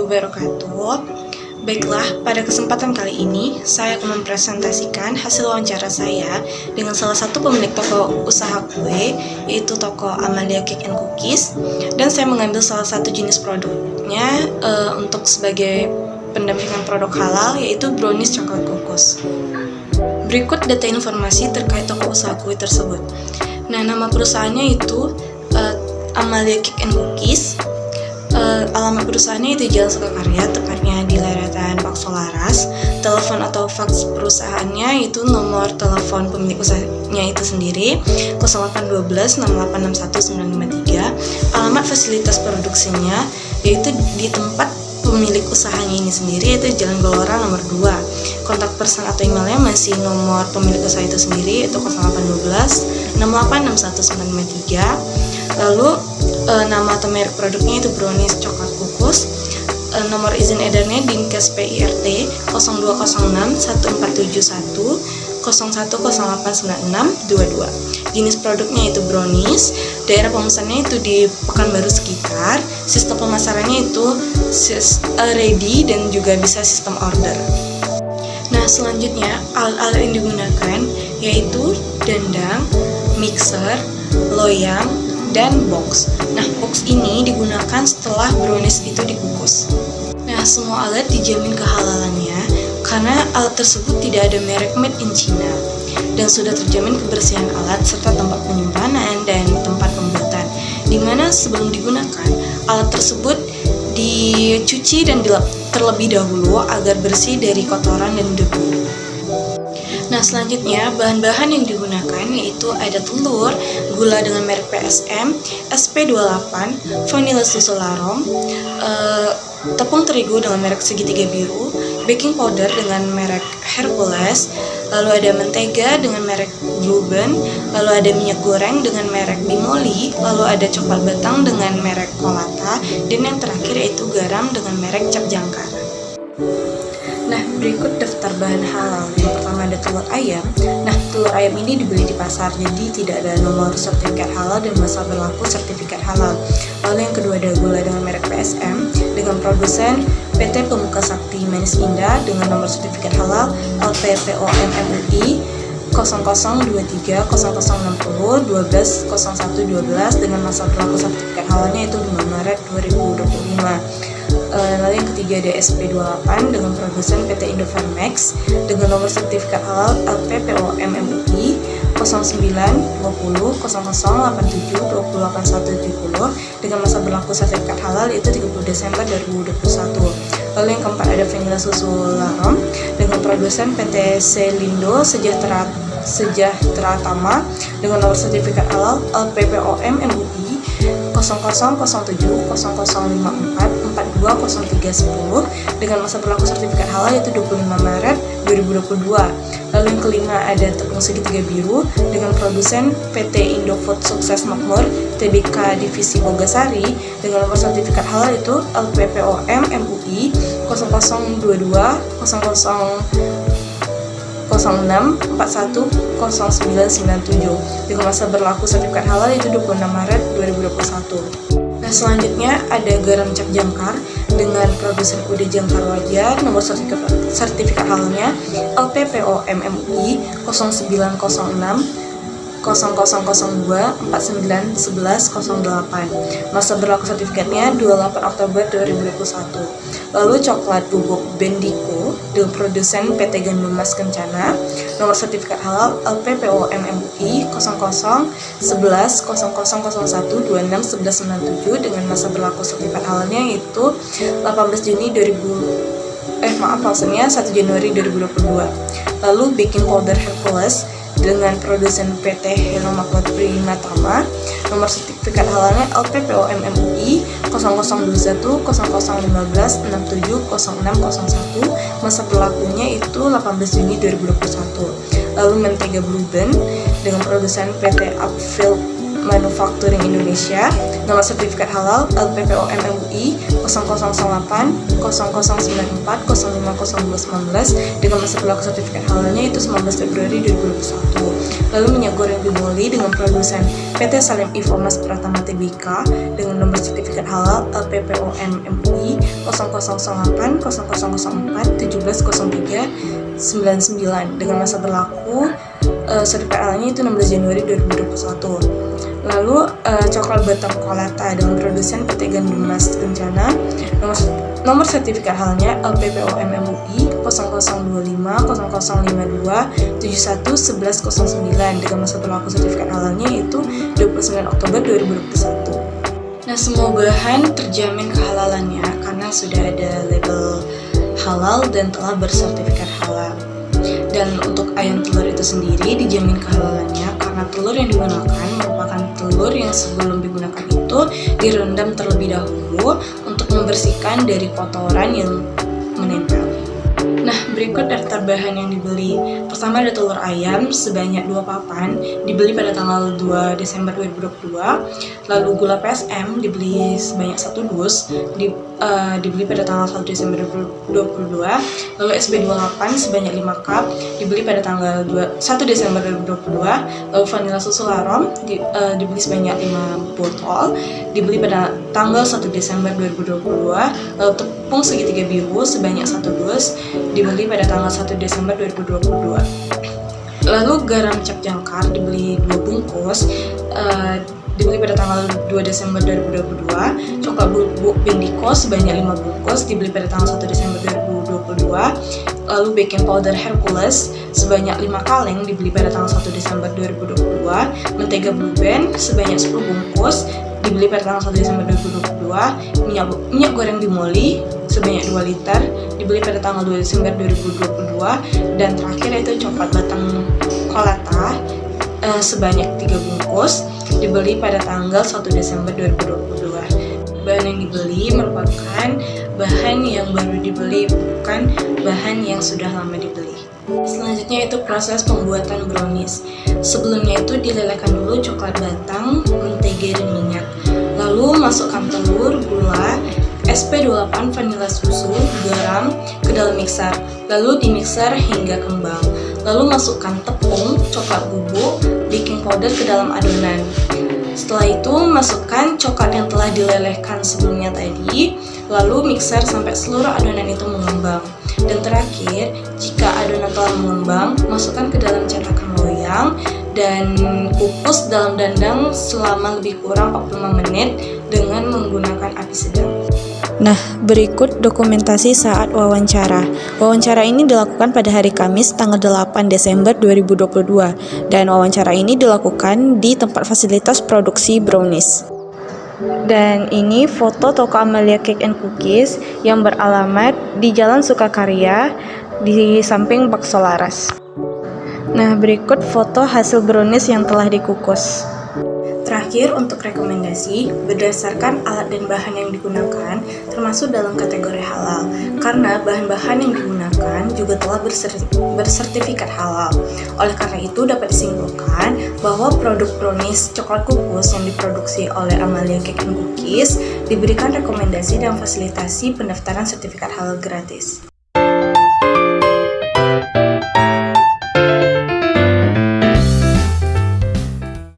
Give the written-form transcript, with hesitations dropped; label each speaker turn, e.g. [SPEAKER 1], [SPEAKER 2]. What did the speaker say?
[SPEAKER 1] wabarakatuh. Baiklah, pada kesempatan kali ini saya akan mempresentasikan hasil wawancara saya dengan salah satu pemilik toko usaha kue, yaitu toko Amalia Cake and Cookies, dan saya mengambil salah satu jenis produknya untuk sebagai pendampingan produk halal, yaitu brownies coklat kukus. Berikut data informasi terkait toko usaha kue tersebut. Nah, nama perusahaannya itu Amalia Cake and Cookies. Alamat perusahaannya itu Jalan Sukakarya, tepatnya di Leretan Pak Solaras. Telepon atau fax perusahaannya itu nomor telepon pemilik usahanya itu sendiri 0812 6861 953. Alamat fasilitas produksinya yaitu di tempat pemilik usahanya ini sendiri, yaitu Jalan Gelora nomor 2. Kontak person atau emailnya masih nomor pemilik usaha itu sendiri, yaitu 0812 6861 953. Lalu nama atau merek produknya itu brownies coklat kukus. Nomor izin edarnya Dinkes PIRT 0206 1471 01089622. Jenis produknya itu brownies. Daerah pemesannya itu di Pekanbaru sekitar. Sistem pemasarannya itu ready dan juga bisa sistem order. Nah, selanjutnya alat-alat yang digunakan yaitu dandang, mixer, loyang, dan box. Nah, box ini digunakan setelah brownies itu dikukus. Nah, semua alat dijamin kehalalannya karena alat tersebut tidak ada merek made in China dan sudah terjamin kebersihan alat serta tempat penyimpanan dan tempat pembuatan, di mana sebelum digunakan alat tersebut dicuci dan dilap terlebih dahulu agar bersih dari kotoran dan debu. Nah, selanjutnya bahan-bahan yang digunakan yaitu ada telur, gula dengan merek PSM, SP28, vanila susu Larom, tepung terigu dengan merek segitiga biru, baking powder dengan merek Hercules, lalu ada mentega dengan merek Blueband, lalu ada minyak goreng dengan merek Bimoli, lalu ada coklat batang dengan merek Kolata, dan yang terakhir yaitu garam dengan merek Cap Jangkar. Nah, berikut daftar bahan halal. Yang pertama ada telur ayam. Nah, telur ayam ini dibeli di pasar, jadi tidak ada nomor sertifikat halal dan masa berlaku sertifikat halal. Lalu yang kedua ada gula dengan merek PSM dengan produsen PT Pemuka Sakti Manis Indah dengan nomor sertifikat halal LPPOM-MUI 0023 0060 12 01 12 dengan masa berlaku sertifikat halalnya itu 5 Maret 2025. Lalu yang ketiga ada SP28 dengan produsen PT Indofarmex dengan nomor sertifikat halal LPPOM-MUI 09 20 00 87 208170 dengan masa berlaku sertifikat halal yaitu 30 Desember 2021. Lalu yang keempat ada vanila susu Larom dengan produsen PT Selindo Sejahtera Tama dengan nomor sertifikat halal LPPOM-MUI 0007 0054 420310 dengan masa berlaku sertifikat halal yaitu 25 Maret 2022. Lalu yang kelima ada tepung segitiga biru dengan produsen PT Indofood Sukses Makmur Tbk Divisi Bogasari dengan nomor sertifikat halal yaitu LPPOM-MUI 0022 00 06 41 0997 dengan masa berlaku sertifikat halal yaitu 26 Maret 2021. Nah, selanjutnya ada garam Cap Jangkar dengan produsen UD Jangkar Wajar, nomor sertifikat halalnya LPPOM-MUI 0906 0002 49 11 08. Masa berlaku sertifikatnya 28 Oktober 2021. Lalu coklat bubuk Bendico dengan produsen PT Gandum Mas Kencana, nomor sertifikat halal LPPOM-MUI 00 11 0001 26 11 97 dengan masa berlaku sertifikat halalnya yaitu 18 Juni 1 Januari 2022. Lalu baking powder Hercules dengan produsen PT Hello Makmur Primatama, nomor sertifikat halalnya LPPOM-MUI 0021 0015 67 0601, masa berlakunya itu 18 Juni 2021. Lalu mentega Blueband dengan produsen PT Upfield Manufacturing Indonesia, nomor sertifikat halal LPPOM MUI 0008 0094 050219 dengan masa berlaku sertifikat halalnya itu 19 Februari 2021. Lalu minyak goreng Bimoli dengan produsen PT Salim Informas Pratama Tbk dengan nomor sertifikat halal LPPOM MUI 0008 0004 1703 99 dengan masa berlaku sertifikat halalnya itu 16 Januari 2021. Lalu coklat Batam Kolata dengan produsen PT Gandum Mas Kencana, nomor sertifikat halalnya LPPOM MUI 0025 0052 71 1109 dengan masa berlaku sertifikat halalnya itu 29 Oktober 2021. Nah, semua bahan terjamin kehalalannya karena sudah ada label halal dan telah bersertifikat halal. Dan untuk ayam telur itu sendiri dijamin kehalalannya karena telur yang digunakan merupakan telur yang sebelum digunakan itu direndam terlebih dahulu untuk membersihkan dari kotoran yang menempel. Nah, berikut daftar bahan yang dibeli. Pertama ada telur ayam sebanyak 2 papan, dibeli pada tanggal 2 Desember 2022. Lalu gula PSM dibeli sebanyak 1 dus, dibeli pada tanggal 1 Desember 2022. Lalu SB28 sebanyak 5 cup, dibeli pada tanggal 1 Desember 2022. Lalu vanila susu Larom dibeli sebanyak 5 botol, dibeli pada tanggal 1 Desember 2022. Lalu tepung segitiga biru sebanyak 1 dus, dibeli pada tanggal 1 Desember 2022. Lalu garam cap jangkar dibeli 2 bungkus, dibeli pada tanggal 2 Desember 2022. Coklat bubuk Bendico sebanyak 5 bungkus, dibeli pada tanggal 1 Desember 2022. Lalu baking powder Hercules sebanyak 5 kaleng, dibeli pada tanggal 1 Desember 2022. Mentega Blue Band sebanyak 10 bungkus, dibeli pada tanggal 1 Desember 2022. Minyak goreng Bimoli sebanyak 2 liter, dibeli pada tanggal 2 Desember 2022. Dan terakhir yaitu coklat Batam Kolata sebanyak 3 bungkus, dibeli pada tanggal 1 Desember 2022. Bahan yang dibeli merupakan bahan yang baru dibeli, bukan bahan yang sudah lama dibeli. Selanjutnya itu proses pembuatan brownies. Sebelumnya itu dilelehkan dulu coklat batang, mentega dan minyak. Lalu masukkan telur, gula, SP28 vanila susu, garam ke dalam mixer. Lalu dimixer hingga kembang. Lalu masukkan tepung, coklat bubuk, baking powder ke dalam adonan. Setelah itu masukkan coklat yang telah dilelehkan sebelumnya tadi. Lalu mixer sampai seluruh adonan itu mengembang. Dan terakhir, jika adonan telah mengembang, masukkan ke dalam cetakan loyang dan kukus dalam dandang selama lebih kurang 45 menit dengan menggunakan api sedang.
[SPEAKER 2] Nah, berikut dokumentasi saat wawancara. Wawancara ini dilakukan pada hari Kamis tanggal 8 Desember 2022 dan wawancara ini dilakukan di tempat fasilitas produksi brownies. Dan ini foto toko Amalia Cake and Cookies yang beralamat di Jalan Sukakarya di samping Bakso Laras. Nah, berikut foto hasil brownies yang telah dikukus.
[SPEAKER 1] Terakhir, untuk rekomendasi, berdasarkan alat dan bahan yang digunakan termasuk dalam kategori halal, karena bahan-bahan yang digunakan juga telah bersertifikat halal. Oleh karena itu, dapat disimpulkan bahwa produk brownies coklat kukus yang diproduksi oleh Amalia Cake and Cookies diberikan rekomendasi dan fasilitasi pendaftaran sertifikat halal gratis.